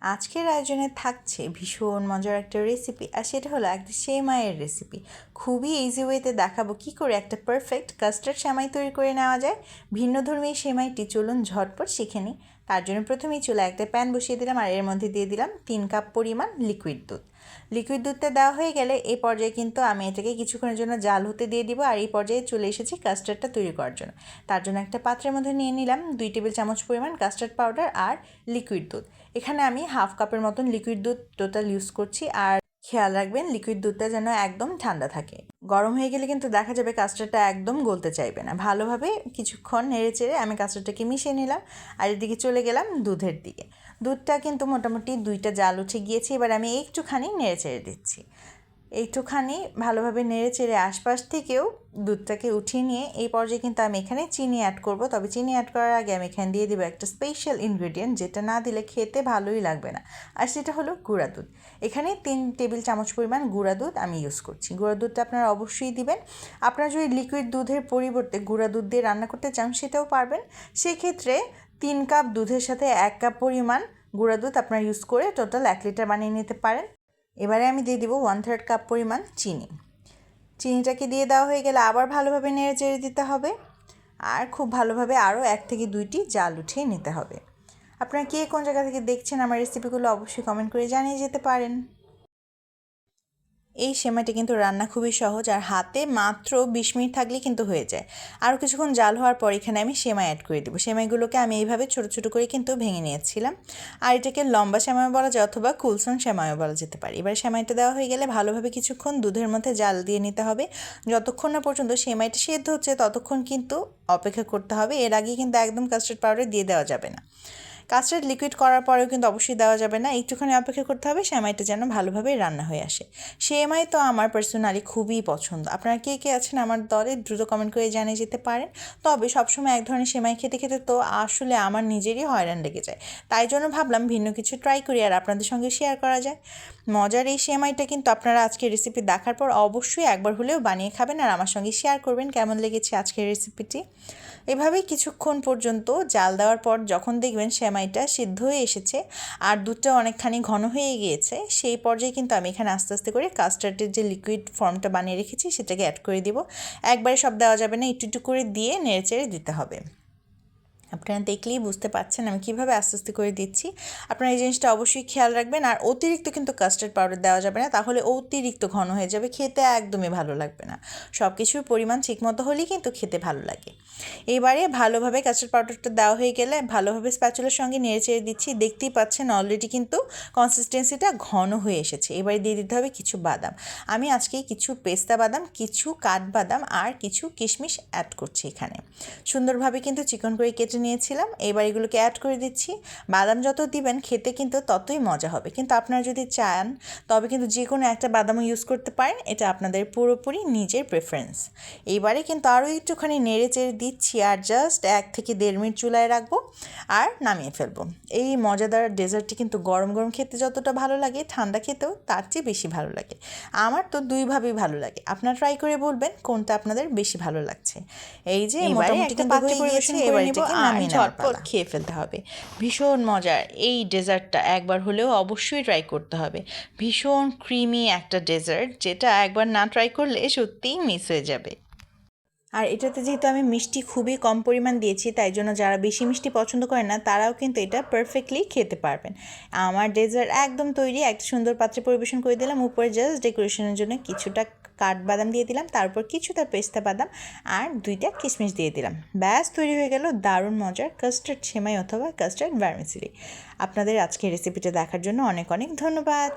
আজকের আয়োজনে থাকছে ভীষণ মজার একটা রেসিপি, আর সেটা হলো একটা সেমাইয়ের রেসিপি। খুবই ইজি ওয়েতে দেখাবো কী করে একটা পারফেক্ট কাস্টার্ড সেমাই তৈরি করে নেওয়া যায়। ভিন্নধর্মী সেমাইটি চলুন ঝটপট শিখে নিই। তার জন্য প্রথমেই চুলায় একটা প্যান বসিয়ে দিলাম, আর এর মধ্যে দিয়ে দিলাম 3 কাপ পরিমাণ লিকুইড দুধ। লিকুইড দুধটা দেওয়া হয়ে গেলে এই পর্যায়ে কিন্তু আমি এটাকে কিছুক্ষণের জন্য জাল হতে দিয়ে দিব, আর এই পর্যায়ে চলে এসেছি কাস্টার্ডটা তৈরি করার জন্য। তার জন্য একটা পাত্রের মধ্যে নিয়ে নিলাম 2 টেবিল চামচ পরিমাণ কাস্টার্ড পাউডার আর লিকুইড দুধ। এখানে আমি হাফ কাপের মতন লিকুইড দুধ টোটাল ইউজ করছি, আর খেয়াল রাখবেন লিকুইড দুধটা যেন একদম ঠান্ডা থাকে। গরম হয়ে গেলে কিন্তু দেখা যাবে কাস্টার্ডটা একদম গলতে চাইবে না। ভালোভাবে কিছুক্ষণ নেড়ে চেড়ে আমি কাস্টার্ডটাকে মিশিয়ে নিলাম, আর এদিকে চলে গেলাম দুধের দিকে। দুধটা কিন্তু মোটামুটি 2টা জাল উঠে গিয়েছে। এবার আমি একটুখানি নেড়ে চেড়ে দিচ্ছি। একটুখানি ভালোভাবে নেড়ে চেড়ে আশপাশ থেকেও দুধটাকে উঠিয়ে নিয়ে এই পর্যায়ে কিন্তু আমি এখানে চিনি অ্যাড করব। তবে চিনি অ্যাড করার আগে আমি এখানে দিয়ে দেবো একটা স্পেশাল ইনগ্রেডিয়েন্ট, যেটা না দিলে খেতে ভালোই লাগবে না, আর সেটা হলো গুঁড়া দুধ। এখানে 3 টেবিল চামচ পরিমাণ গুঁড়া দুধ আমি ইউজ করছি। গুঁড়া দুধটা আপনারা অবশ্যই দিবেন। আপনারা যদি লিকুইড দুধের পরিবর্তে গুঁড়া দুধ দিয়ে রান্না করতে চান সেটাও পারবেন। সেক্ষেত্রে 3 কাপ দুধের সাথে 1 কাপ পরিমাণ গুঁড়া দুধ আপনারা ইউজ করে টোটাল 1 লিটার বানিয়ে নিতে পারেন। এবারে আমি দিয়ে দিব 1/3 কাপ পরিমাণ চিনি। চিনিটাকে দিয়ে দেওয়া হয়ে গেলে আবার ভালোভাবে নেড়ে চেড়ে দিতে হবে, আর খুব ভালোভাবে আরও 1 থেকে 2টি জাল উঠিয়ে নিতে হবে। আপনারা কে কোন জায়গা থেকে দেখছেন আমার রেসিপিগুলো অবশ্যই কমেন্ট করে জানিয়ে যেতে পারেন। এই সেমাইটা কিন্তু রান্না খুবই সহজ, আর হাতে মাত্র 20 মিনিট থাকলেই কিন্তু হয়ে যায়। আরও কিছুক্ষণ জাল হওয়ার পর এখানে আমি সেমাই অ্যাড করে দেবো। সেমাইগুলোকে আমি এইভাবে ছোটো ছোটো করে কিন্তু ভেঙে নিয়েছিলাম, আর এটাকে লম্বা সেমাই বলা যায় অথবা কুলসন সেমাইও বলা যেতে পারে। এবার সেমাইটা দেওয়া হয়ে গেলে ভালোভাবে কিছুক্ষণ দুধের মধ্যে জাল দিয়ে নিতে হবে। যতক্ষণ না পর্যন্ত সেমাইটা সেদ্ধ হচ্ছে ততক্ষণ কিন্তু অপেক্ষা করতে হবে। এর আগে কিন্তু একদম কাস্টার্ড পাউডার দিয়ে দেওয়া যাবে না। কাস্টার্ড লিকুইড করার পরেও কিন্তু অবশ্যই দেওয়া যাবে না, একটুখানি অপেক্ষা করতে হবে সেমাইটা যেন ভালোভাবে রান্না হয়ে আসে। সেমাই তো আমার পার্সোনালি খুবই পছন্দ। আপনারা কে কে আছেন আমার দলে দ্রুত কমেন্ট করে জানিয়ে যেতে পারেন। তবে সবসময় এক ধরনের সেমাই খেতে খেতে তো আসলে আমার নিজেরই হয়রান লেগে যায়। তাই জন্য ভাবলাম ভিন্ন কিছু ট্রাই করি আর আপনাদের সঙ্গে শেয়ার করা যায়। মজার এই সেমাইটা কিন্তু আপনারা আজকের রেসিপি দেখার পর অবশ্যই একবার হলেও বানিয়ে খাবেন, আর আমার সঙ্গে শেয়ার করবেন কেমন লেগেছে আজকের রেসিপিটি। এভাবেই কিছুক্ষণ পর্যন্ত জাল দেওয়ার পর যখন দেখবেন সেমাইটা সিদ্ধ হয়ে এসেছে আর দুধটা অনেকখানি ঘন হয়ে গিয়েছে, সেই পর্যায়ে কিন্তু আমি এখানে আস্তে আস্তে করে কাস্টার্ডের যে লিকুইড ফর্মটা বানিয়ে রেখেছি সেটাকে অ্যাড করে দিব। একবারে সব দেওয়া যাবে না, একটু একটু করে দিয়ে নেড়েচেড়ে দিতে হবে। আপনারা দেখলেই বুঝতে পারছেন আমি কীভাবে আস্তে আস্তে করে দিচ্ছি। আপনারা এই জিনিসটা অবশ্যই খেয়াল রাখবেন। আর অতিরিক্ত কিন্তু কাস্টার্ড পাউডার দেওয়া যাবে না, তাহলে অতিরিক্ত ঘন হয়ে যাবে, খেতে একদমই ভালো লাগবে না। সব কিছুর পরিমাণ ঠিকমতো হলেই কিন্তু খেতে ভালো লাগে। এবারে ভালোভাবে কাস্টার্ড পাউডারটা দেওয়া হয়ে গেলে ভালোভাবে স্প্যাচুলার সঙ্গে নেড়ে চেড়ে দিচ্ছি। দেখতেই পাচ্ছেন অলরেডি কিন্তু কনসিস্টেন্সিটা ঘন হয়ে এসেছে। এবারে দিয়ে দিতে হবে কিছু বাদাম। আমি আজকে কিছু পেস্তা বাদাম, কিছু কাঠবাদাম আর কিছু কিশমিশ অ্যাড করছি এখানে। সুন্দরভাবে কিন্তু চিকন করে কেটে নিয়েছিলাম। এবার এগুলোকে অ্যাড করে দিচ্ছি। বাদাম যত দিবেন খেতে কিন্তু ততই মজা হবে, কিন্তু আপনারা যদি চান তবে কিন্তু যে কোনো একটা বাদামও ইউজ করতে পারেন, এটা আপনাদের পুরোপুরি নিজের প্রেফারেন্স। এইবারে কিন্তু আরও একটুখানি নেড়ে চেড়ে দিচ্ছি, আর জাস্ট 1 থেকে 1.5 মিনিট চুলায় রাখবো আর নামিয়ে ফেলবো। এই মজাদার ডেজার্টটি কিন্তু গরম গরম খেতে যতটা ভালো লাগে, ঠান্ডা খেতেও তার চেয়ে বেশি ভালো লাগে। আমার তো দুইভাবেই ভালো লাগে। আপনারা ট্রাই করে বলবেন কোনটা আপনাদের বেশি ভালো লাগছে। এই যে মোটামুটি কিন্তু হয়ে গিয়েছে, এবার এটাকে নামিয়ে ঝটপট খেয়ে ফেলতে হবে। ভীষণ মজার এই ডেজার্টটা একবার হলেও অবশ্যই ট্রাই করতে হবে। ভীষণ ক্রিমি একটা ডেজার্ট, যেটা একবার না ট্রাই করলে সত্যিই মিস হয়ে যাবে। আর এটাতে যেহেতু আমি মিষ্টি খুবই কম পরিমাণ দিয়েছি, তাই জন্য যারা বেশি মিষ্টি পছন্দ করে না তারাও কিন্তু এটা পারফেক্টলি খেতে পারবেন। আমার ডেজার্ট একদম তৈরি। একটা সুন্দর পাত্রে পরিবেশন করে দিলাম। উপরে জাস্ট ডেকোরেশনের জন্য কিছুটা কাঠবাদাম দিয়ে দিলাম, তারপর কিছুটা পেস্তা বাদাম আর 2টা কিশমিশ দিয়ে দিলাম। ব্যাস তৈরি হয়ে গেল দারুণ মজার কাস্টার্ড সেমাই অথবা কাস্টার্ড ভার্মিসেলি। আপনাদের আজকের রেসিপিটা দেখার জন্য অনেক অনেক ধন্যবাদ।